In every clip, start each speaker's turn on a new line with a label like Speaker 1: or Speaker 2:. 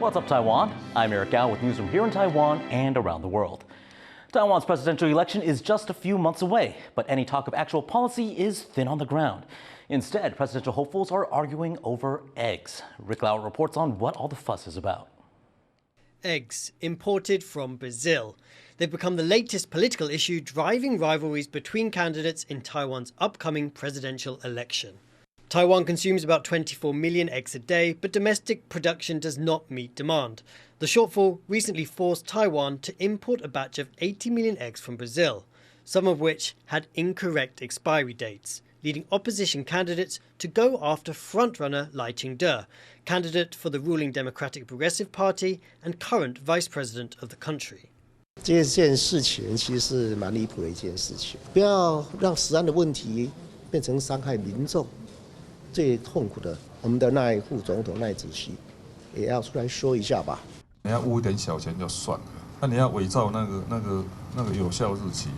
Speaker 1: What's up, Taiwan? I'm Eric Gao with news from here in Taiwan and around the world. Taiwan's presidential election is just a few months away, but any talk of actual policy is thin on the ground. Instead, presidential hopefuls are arguing over eggs. Rick Lauer reports on what all the fuss is about.
Speaker 2: Eggs imported from Brazil. They've become the latest political issue driving rivalries between candidates in Taiwan's upcoming presidential election. Taiwan consumes about 24 million eggs a day, but domestic production does not meet demand. The shortfall recently forced Taiwan to import a batch of 80 million eggs from Brazil, some of which had incorrect expiry dates, leading opposition candidates to go after frontrunner Lai Ching-te, candidate for the ruling Democratic Progressive Party and current vice president of the country.
Speaker 3: 这件事情其实是蛮离谱的一件事情，不要让食安的问题变成伤害民众。最痛苦的，我们的那副总统赖主席也要出来说一下吧。
Speaker 4: 你要污一点小钱就算了，那你要伪造那个有效日期，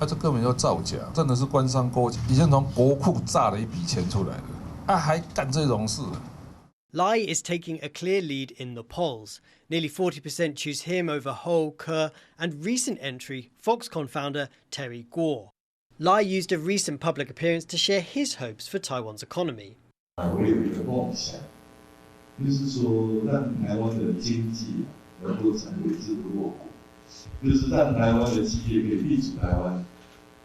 Speaker 4: 这根本就造假，真的是官商勾结，已经从国库炸了一笔钱出来了，还干这种事。
Speaker 2: Lai is taking a clear lead in the polls. Nearly 40% choose him over Ho, Ke, and recent entry Foxconn founder Terry Guo. Lai used a recent public appearance to share his hopes for Taiwan's economy.
Speaker 5: 我有一个梦想，就是说让台湾的经济能够成为自不落国，就是让台湾的企业可以立足台湾，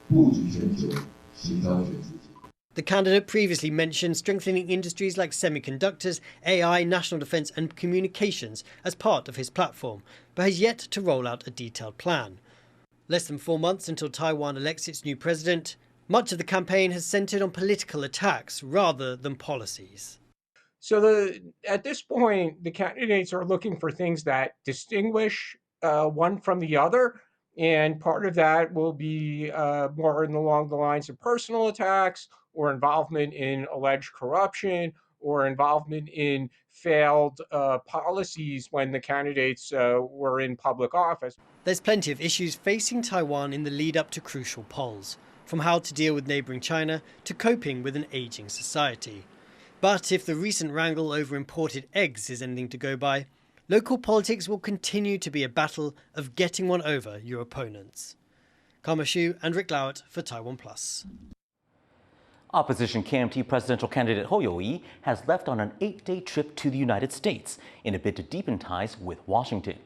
Speaker 5: 布局全球，行销全世界。
Speaker 2: The candidate previously mentioned strengthening industries like semiconductors, AI, national defence and communications as part of his platform, but has yet to roll out a detailed plan. Less than 4 months until Taiwan elects its new president, much of the campaign has centred on political attacks rather than policies.
Speaker 6: So at this point, the candidates are looking for things that distinguish one from the other. And part of that will be more along the lines of personal attacks or involvement in alleged corruption or involvement in failed policies when the candidates were in public office.
Speaker 2: There's plenty of issues facing Taiwan in the lead up to crucial polls, from how to deal with neighbouring China to coping with an ageing society. But if the recent wrangle over imported eggs is anything to go by, local politics will continue to be a battle of getting one over your opponents. Karma Xu and Rick Lauer for TaiwanPlus.
Speaker 1: Opposition KMT presidential candidate Ho Yo-i has left on an 8-day trip to the United States in a bid to deepen ties with Washington.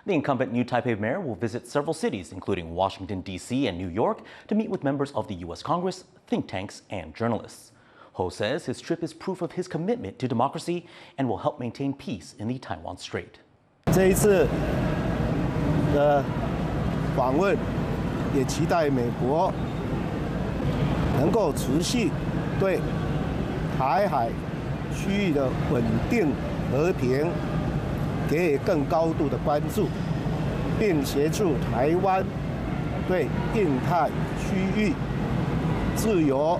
Speaker 1: The incumbent New Taipei mayor will visit several cities, including Washington, D.C. and New York, to meet with members of the U.S. Congress, think tanks, and journalists. Ho says his trip is proof of his commitment to democracy and will help maintain peace in the Taiwan Strait.
Speaker 3: 这一次的访问，也期待美国能够持续对台海区域的稳定和平给予更高度的关注，并协助台湾对印太区域自由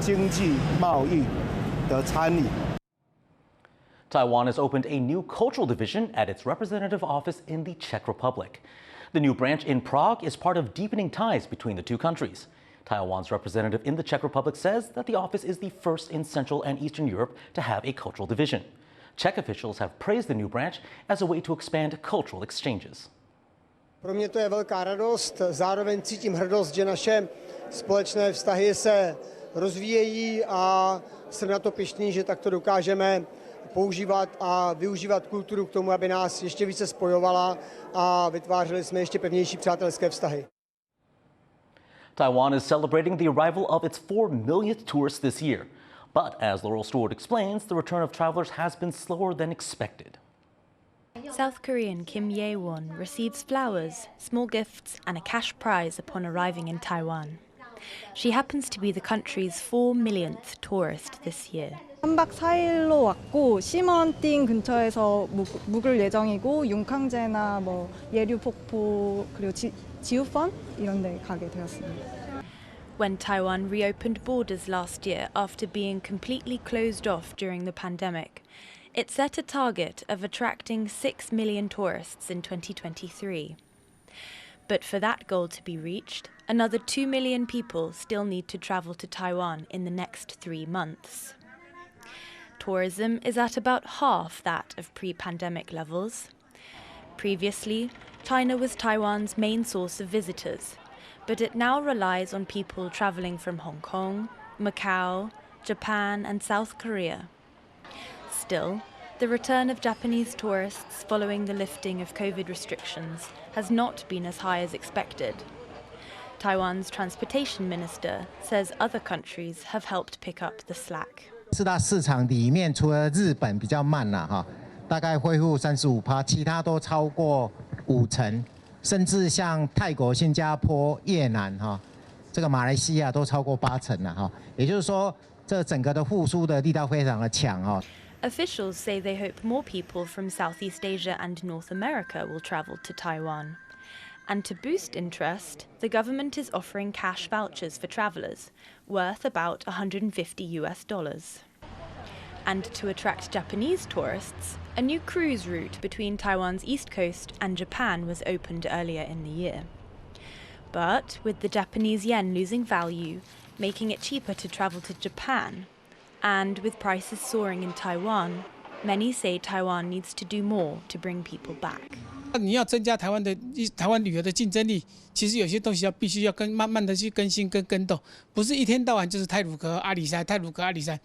Speaker 3: 经济贸易的参与。
Speaker 1: Taiwan has opened a new cultural division at its representative office in the Czech Republic. The new branch in Prague is part of deepening ties between the two countries. Taiwan's representative in the Czech Republic says that the office is the first in Central and Eastern Europe to have a cultural division. Czech officials have praised the new branch as a way to expand cultural exchanges.
Speaker 7: Pro mě to je velká radost, zároveň cítím hrdost, že naše společné vztahy se rozvíjejí a jsem na to pyšný, že takto dokážeme používat a využívat kulturu k tomu, aby nás ještě více spojovala a vytvářeli jsme ještě pevnější přátelské vztahy.
Speaker 1: Taiwan is celebrating the arrival of its 4 millionth tourist this year. But as Laurel Stewart explains, the return of travelers has been slower than expected.
Speaker 8: South Korean Kim Ye-won receives flowers, small gifts and a cash prize upon arriving in Taiwan. She happens to be the country's 4 millionth tourist this year.
Speaker 9: 3박 4일로 왔고 시먼띵 근처에서 묵을 예정이고 융캉제나 뭐 예류폭포 그리고 지우펀 이런 데 가게 되었습니다.
Speaker 8: When Taiwan reopened borders last year after being completely closed off during the pandemic, it set a target of attracting 6 million tourists in 2023. But for that goal to be reached, another 2 million people still need to travel to Taiwan in the next 3 months. tourism is at about half that of pre-pandemic levels. Previously, China was Taiwan's main source of visitors, but it now relies on people travelling from Hong Kong, Macau, Japan and South Korea. Still, the return of Japanese tourists following the lifting of COVID restrictions has not been as high as expected. Taiwan's transportation minister says other countries have helped pick up the slack.
Speaker 10: 四大市场里面，除了日本比较慢啦，哈，大概恢复35%，其他都超过50%，甚至像泰国、新加坡、越南哈，这个马来西亚都超过80%了哈。也就是说，这整个的复苏的力道非常的强哈。
Speaker 8: Officials say they hope more people from Southeast Asia and North America will travel to Taiwan. And to boost interest, the government is offering cash vouchers for travellers, worth about $150. And to attract Japanese tourists, a new cruise route between Taiwan's east coast and Japan was opened earlier in the year. But with the Japanese yen losing value, making it cheaper to travel to Japan, and with prices soaring in Taiwan, many say Taiwan needs to do more to bring people back.
Speaker 11: 你要增加台湾旅游的竞争力，其实有些东西必须要慢慢的去更新跟跟动，不是一天到晚就是太鲁阁、阿里山、太鲁阁、阿里山，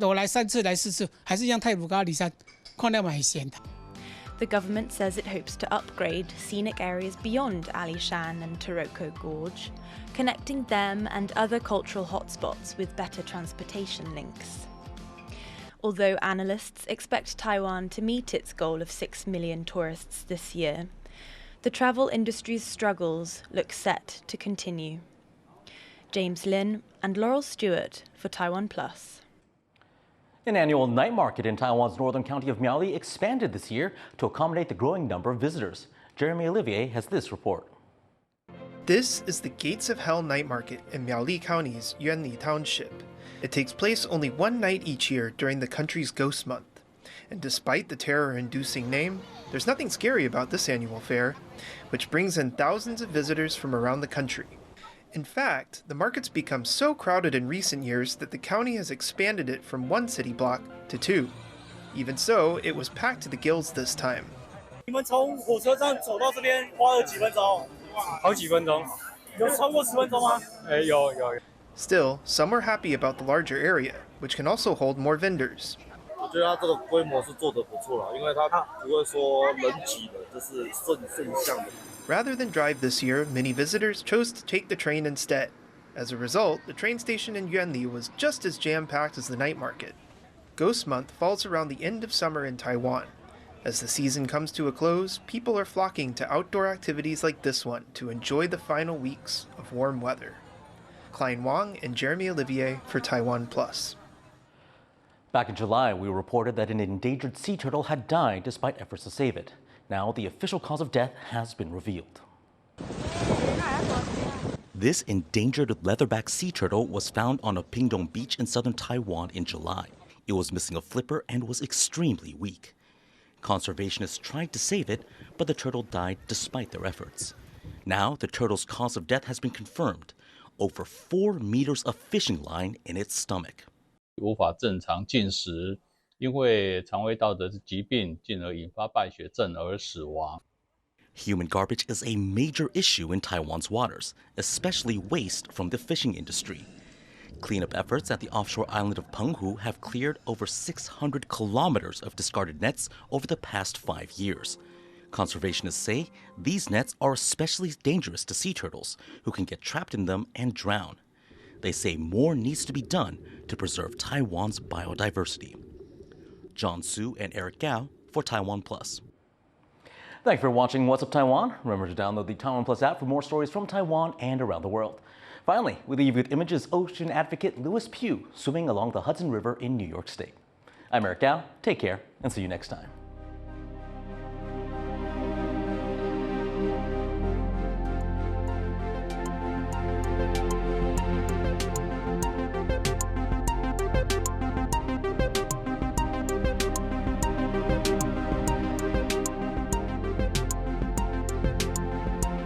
Speaker 11: 我来3次来4次，还是一样太鲁阁、阿里山，看了蛮闲的。
Speaker 8: The government says it hopes to upgrade scenic areas beyond Alishan and Taroko Gorge, connecting them and other cultural hotspots with better transportation links. Although analysts expect Taiwan to meet its goal of 6 million tourists this year, the travel industry's struggles look set to continue. James Lin and Laurel Stewart for TaiwanPlus.
Speaker 1: An annual night market in Taiwan's northern county of Miaoli expanded this year to accommodate the growing number of visitors. Jeremy Olivier has this report.
Speaker 12: This is the Gates of Hell Night Market in Miaoli County's Yuanli Township. It takes place only one night each year during the country's Ghost Month. And despite the terror-inducing name, there's nothing scary about this annual fair, which brings in thousands of visitors from around the country. In fact, the market's become so crowded in recent years that the county has expanded it from 1 city block to 2. Even so, it was packed to the gills this time.
Speaker 13: 你们从火车站走到这边花了几分钟？好几分钟。有超过10分钟吗？有。
Speaker 12: Still, some were happy about the larger area, which can also hold more vendors.
Speaker 13: 我觉得它这个规模是做得不错了，因为它不会说人挤的，这是顺向的。
Speaker 12: Rather than drive this year, many visitors chose to take the train instead. As a result, the train station in Yuanli was just as jam-packed as the night market. Ghost Month falls around the end of summer in Taiwan. As the season comes to a close, people are flocking to outdoor activities like this one to enjoy the final weeks of warm weather. Klein Wang and Jeremy Olivier for TaiwanPlus.
Speaker 1: Back in July, we reported that an endangered sea turtle had died despite efforts to save it. Now, the official cause of death has been revealed. This endangered leatherback sea turtle was found on a Pingdong beach in southern Taiwan in July. It was missing a flipper and was extremely weak. Conservationists tried to save it, but the turtle died despite their efforts. Now, the turtle's cause of death has been confirmed. Over 4 meters of fishing line in its stomach.
Speaker 14: 无法正常进食，因为肠胃道的疾病，进而引发败血症而死亡。
Speaker 1: Human garbage is a major issue in Taiwan's waters, especially waste from the fishing industry. Cleanup efforts at the offshore island of Penghu have cleared over 600 kilometers of discarded nets over the past 5 years. Conservationists say these nets are especially dangerous to sea turtles, who can get trapped in them and drown. They say more needs to be done to preserve Taiwan's biodiversity. John Su and Eric Gao for TaiwanPlus. Thank you for watching What's Up Taiwan. Remember to download the TaiwanPlus app for more stories from Taiwan and around the world. Finally, we leave you with images ocean advocate Louis Pugh swimming along the Hudson River in New York State. I'm Eric Gao. Take care and see you next time.